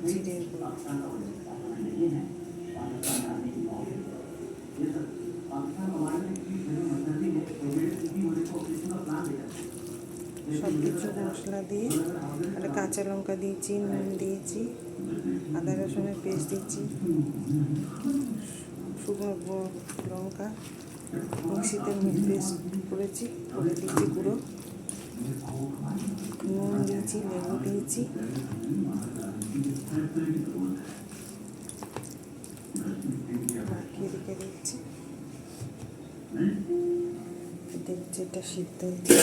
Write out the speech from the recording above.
জিরে সব কিছু মশলা দিয়ে একটা কাঁচা লঙ্কা দিয়েছি, নুন দিয়েছি, আদা রসুনের পেস্ট দিয়েছি, শুকনো লঙ্কা মিক্সিতে পেস্ট করেছি, করে দিয়েছি গুঁড়ো, নুন দিয়েছি, লেবু দিয়েছি, মাখিয়ে রেখে দিচ্ছি। দেখছি এটা সিদ্ধ হয়েছে।